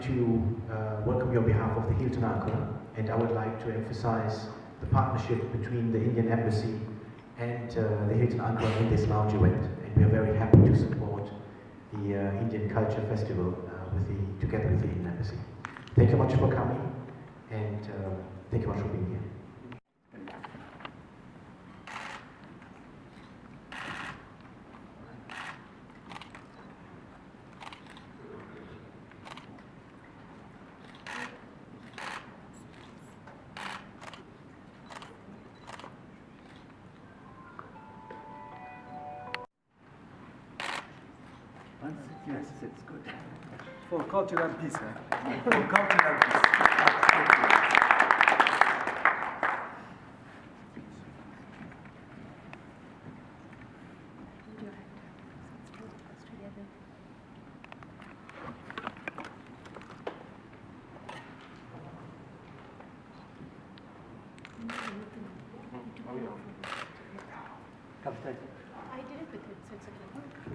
to welcome you on behalf of the Hilton Ankara, and I would like to emphasize the partnership between the Indian Embassy and the Hilton Ankara in this lounge event. And we are very happy to support the Indian Culture Festival together with the Indian Embassy. Thank you much for coming, and thank you much for being here. Yes, it's good. For cultural peace, For cultural peace. I did it with it, so it's okay.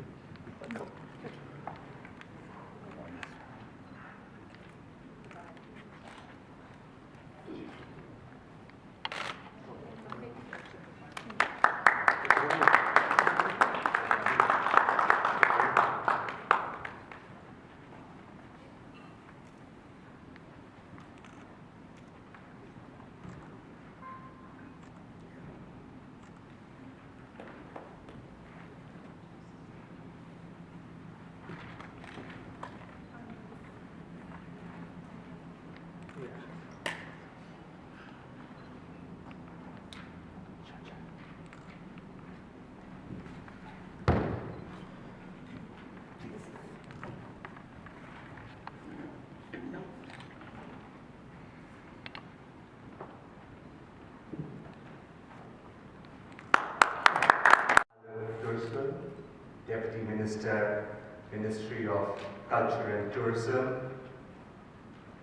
Deputy Minister, Ministry of Culture and Tourism,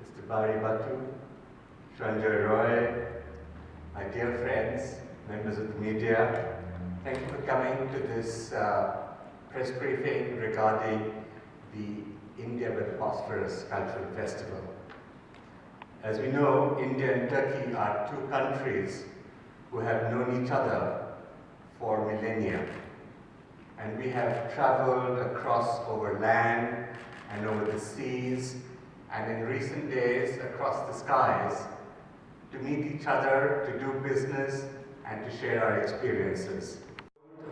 Mr. Bari Batu, Sanjay Roy, my dear friends, members of the media, thank you for coming to this press briefing regarding the India with Bosphorus Cultural Festival. As we know, India and Turkey are two countries who have known each other for millennia. And we have traveled across over land and over the seas, and in recent days across the skies, to meet each other, to do business, and to share our experiences.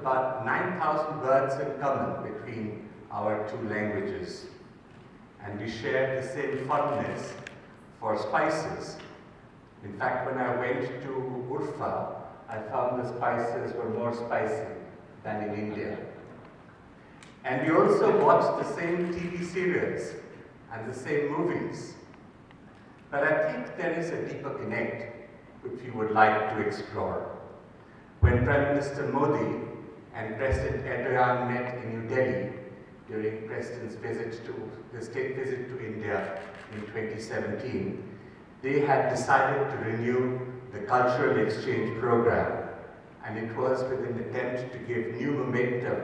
About 9,000 words in common between our two languages, and we share the same fondness for spices. In fact, when I went to Urfa, I found the spices were more spicy than in India. And we also watch the same TV serials and the same movies. But I think there is a deeper connect which we would like to explore. When Prime Minister Modi and President Erdogan met in New Delhi during President's state visit to India in 2017, they had decided to renew the cultural exchange program, and it was with an attempt to give new momentum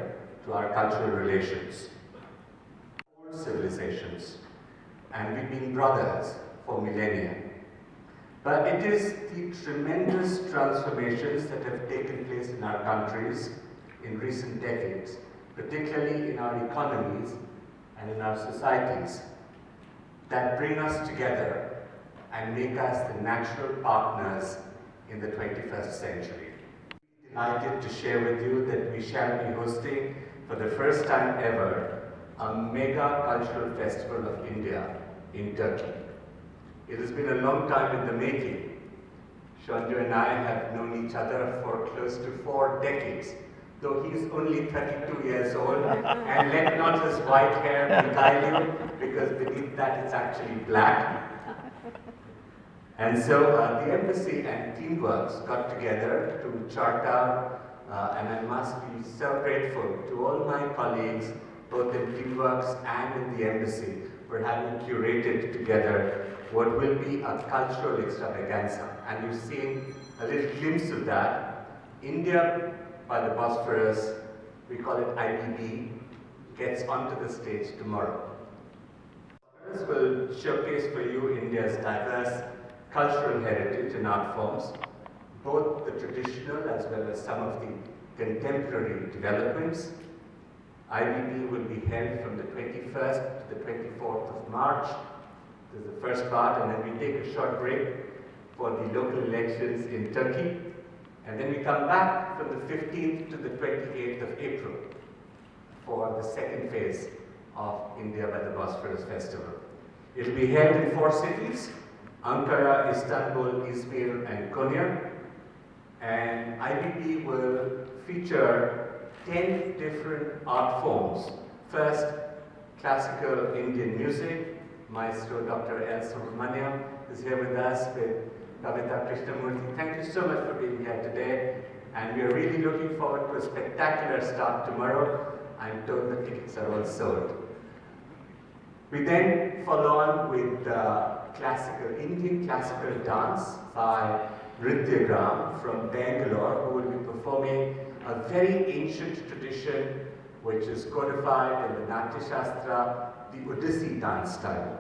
to our cultural relations. Old civilizations, and we've been brothers for millennia. But it is the tremendous transformations that have taken place in our countries in recent decades, particularly in our economies and in our societies, that bring us together and make us the natural partners in the 21st century. Delighted to share with you that we shall be hosting for the first time ever a mega cultural festival of India in Turkey. It has been a long time in the making. Shanju and I have known each other for close to 4 decades, though he's only 32 years old, and let not his white hair beguile you, because beneath that it's actually black. And so the embassy and Teamworks got together to chart out, and I must be so grateful to all my colleagues, both in Teamworks and in the embassy, for having curated together what will be a cultural extravaganza. And you've seen a little glimpse of that. India by the Bosphorus, we call it IBB, gets onto the stage tomorrow. This will showcase for you India's diverse cultural heritage and art forms, both the traditional as well as some of the contemporary developments. IBB will be held from the 21st to the 24th of March. This is the first part, and then we take a short break for the local elections in Turkey. And then we come back from the 15th to the 28th of April for the second phase of India by the Bosphorus Festival. It will be held in 4 cities, Ankara, Istanbul, Izmir, and Konya. And IBB will feature 10 different art forms. First, classical Indian music. Maestro Dr. L. Subramaniam is here with us with Kavita Krishnamurthy. Thank you so much for being here today. And we are really looking forward to a spectacular start tomorrow. I'm told the tickets are all sold. We then follow on with Indian classical dance by Nrityagram from Bangalore, who will be performing a very ancient tradition which is codified in the Natya Shastra, the Odissi dance style.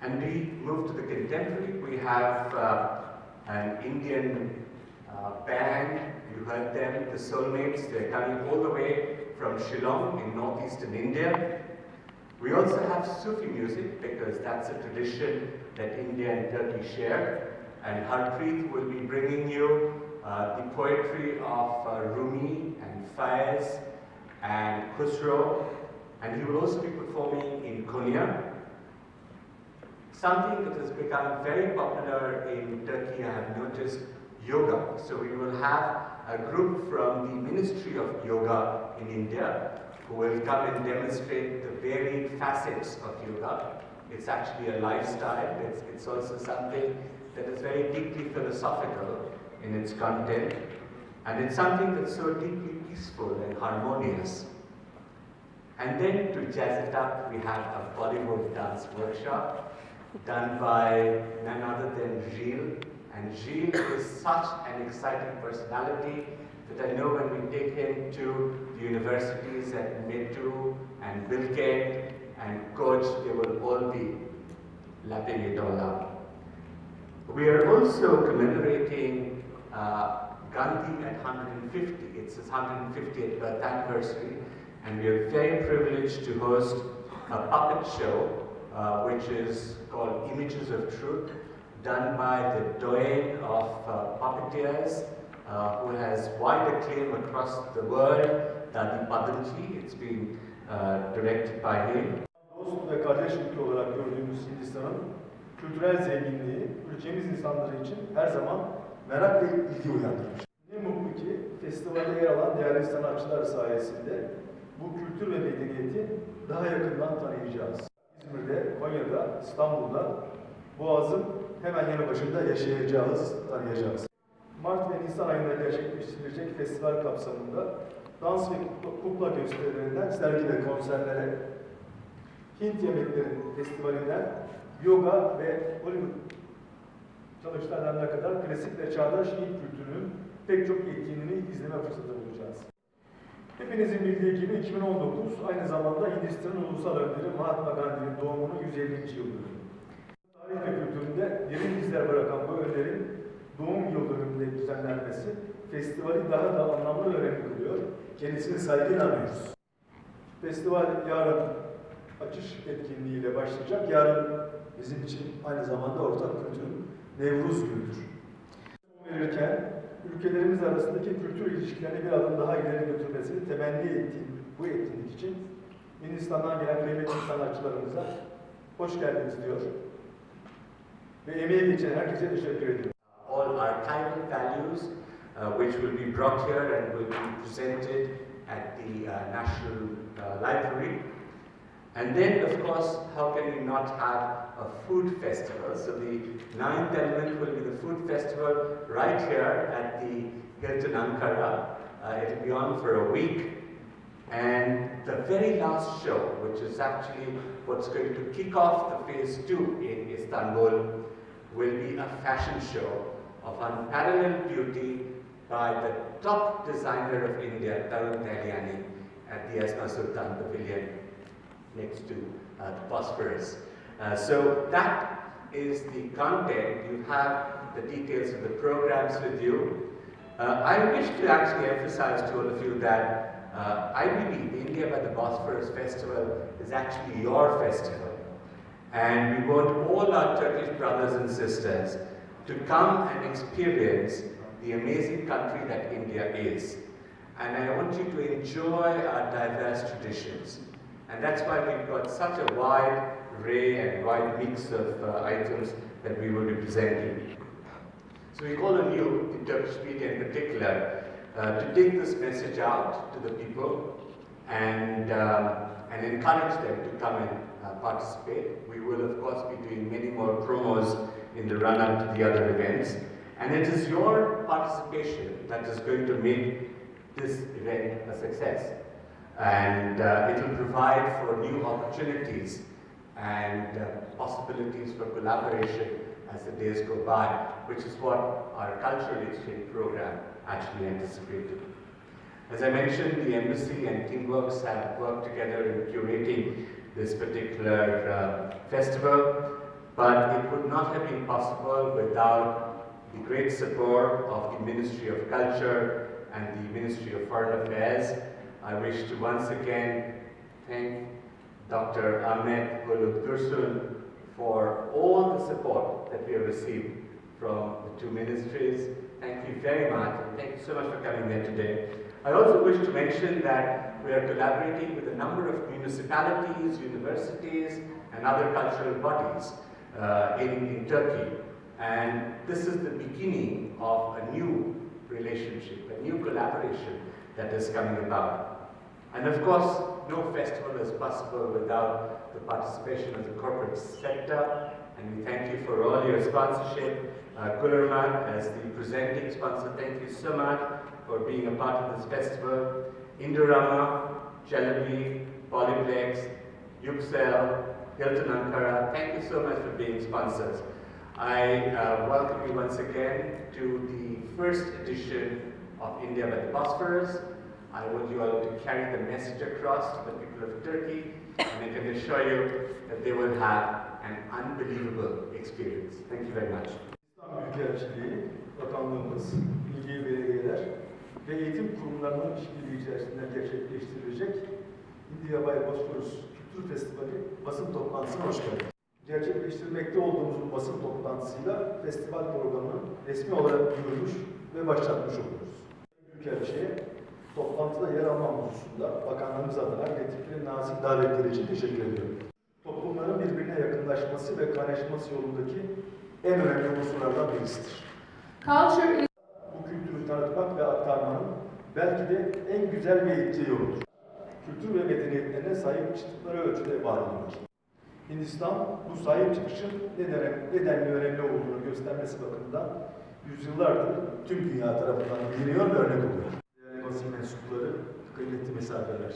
And we move to the contemporary. We have an Indian band. You heard them, the Soulmates. They're coming all the way from Shillong in northeastern India. We also have Sufi music, because that's a tradition that India and Turkey share. And Harpreet will be bringing you the poetry of Rumi and Faiz and Khusro. And he will also be performing in Konya. Something that has become very popular in Turkey, I have noticed, yoga. So we will have a group from the Ministry of Yoga in India who will come and demonstrate the varied facets of yoga. It's actually a lifestyle. It's also something that is very deeply philosophical in its content. And it's something that's so deeply peaceful and harmonious. And then to jazz it up, we have a Bollywood dance workshop done by none other than Gilles. And Gilles is such an exciting personality that I know when we take him to the universities at Metu and Bilkent and Coach, they will all be lapping it all up. We are also commemorating Gandhi at 150. It's his 150th birth anniversary, and we are very privileged to host a puppet show which is called Images of Truth, done by the doyen of puppeteers who has wide acclaim across the world, Dadi Padanji. It's been directed by him. Dost ve kardeş ülke olarak gördüğümüz Hindistan'ın kültürel zenginliği ülkemiz insanları için her zaman merak ve ilgi uyandırmış. Ne mutlu ki festivalde yer alan değerli sanatçılar sayesinde bu kültür ve medeniyeti daha yakından tanıyacağız. İzmir'de, Konya'da, İstanbul'da, Boğaz'ın hemen yanı başında yaşayacağız, tanıyacağız. Mart ve Nisan ayında gerçekleştirilecek festival kapsamında dans ve kukla gösterilerinden sergi ve konserlere, Hint yemeklerin festivalinden yoga ve Hollywood çalıştaylarına kadar klasik ve çağdaş Hint kültürünün pek çok etkinliğini izleme fırsatı bulacağız. Hepinizin bildiği gibi 2019 aynı zamanda Hindistan'ın ulusal önderi Mahatma Gandhi'nin doğumunun 150. yıl dönümü. Tarih ve kültüründe derin izler bırakan bu önderin doğum yıl dönümünde düzenlenmesi festivali daha da anlamlı ve önemli kılıyor. Kendisini saygıyla anıyoruz. Festival yarın açış etkinliğiyle başlayacak. Yarın bizim için aynı zamanda ortak kültürün Nevruz günüdür. Verirken ülkelerimiz arasındaki kültür ilişkilerini bir adım daha ileri götürmesini temenni ettiğim bu etkinlik için Hindistan'dan gelen kıymetli sanatçılarımıza hoş geldiniz diyor. Ve emeği geçen herkese teşekkür ediyorum. All archival values which will be brought here and will be presented at the National Library. And then, of course, how can we not have a food festival? So the 9th element will be the food festival right here at the Hilton Ankara. It'll be on for a week. And the very last show, which is actually what's going to kick off the phase 2 in Istanbul, will be a fashion show of unparalleled beauty by the top designer of India, Tarun Tahliani, at the Esma Sultan Pavilion. next to the Bosphorus. So that is the content. You have the details of the programs with you. I wish to actually emphasize to all of you that IBB, the India by the Bosphorus Festival, is actually your festival. And we want all our Turkish brothers and sisters to come and experience the amazing country that India is. And I want you to enjoy our diverse traditions. And that's why we've got such a wide array and wide mix of items that we will be presenting. So we call on you, in Turkish media in particular, to take this message out to the people and encourage them to come and participate. We will, of course, be doing many more promos in the run-up to the other events. And it is your participation that is going to make this event a success. And it will provide for new opportunities and possibilities for collaboration as the days go by, which is what our cultural exchange program actually anticipated. As I mentioned, the embassy and TeamWorks have worked together in curating this particular festival, but it would not have been possible without the great support of the Ministry of Culture and the Ministry of Foreign Affairs. I wish to once again thank Dr. Ahmet Dursun for all the support that we have received from the two ministries. Thank you very much, and thank you so much for coming here today. I also wish to mention that we are collaborating with a number of municipalities, universities, and other cultural bodies in Turkey. And this is the beginning of a new relationship, a new collaboration that is coming about. And of course, no festival is possible without the participation of the corporate sector. And we thank you for all your sponsorship. Kullerman, as the presenting sponsor, thank you so much for being a part of this festival. Indorama, Jalebi, Polyplex, Yüksel, Hilton Ankara, thank you so much for being sponsors. I welcome you once again to the first edition of India by the Bosphorus. I want you all to carry the message across to the people of Turkey, and I can assure you that they will have an unbelievable experience. Thank you very much. Büyükelçiliği, Bakanlığımız, ilgili belediyeler ve eğitim kurumlarının işbirliği içerisinde gerçekleştirilecek India by Bosphorus Kültür Festivali basın toplantısına hoş geldiniz. Gerçekleştirmekte olduğumuz bu basın toplantısıyla festival programını resmi olarak duyurmuş ve başlatmış oluyoruz. Büyükelçiye toplantıda yer almam hususunda Bakanlığımız adına getirdikleri nazik davetleri için teşekkür ediyorum. Toplumların birbirine yakınlaşması ve kaynaşması yolundaki en önemli unsurlardan birisidir. Bu kültürü tanıtmak ve aktarmanın belki de en güzel ve etkili yoludur. Kültür ve medeniyetlerine sahip çıktıkları ölçüde var edilir. Hindistan bu sahip çıkışın nedenli önemli olduğunu göstermesi bakımından yüzyıllardır tüm dünya tarafından biliniyor ve örnek oluyor. Değerli basın mensupları, kıymetli misafirler.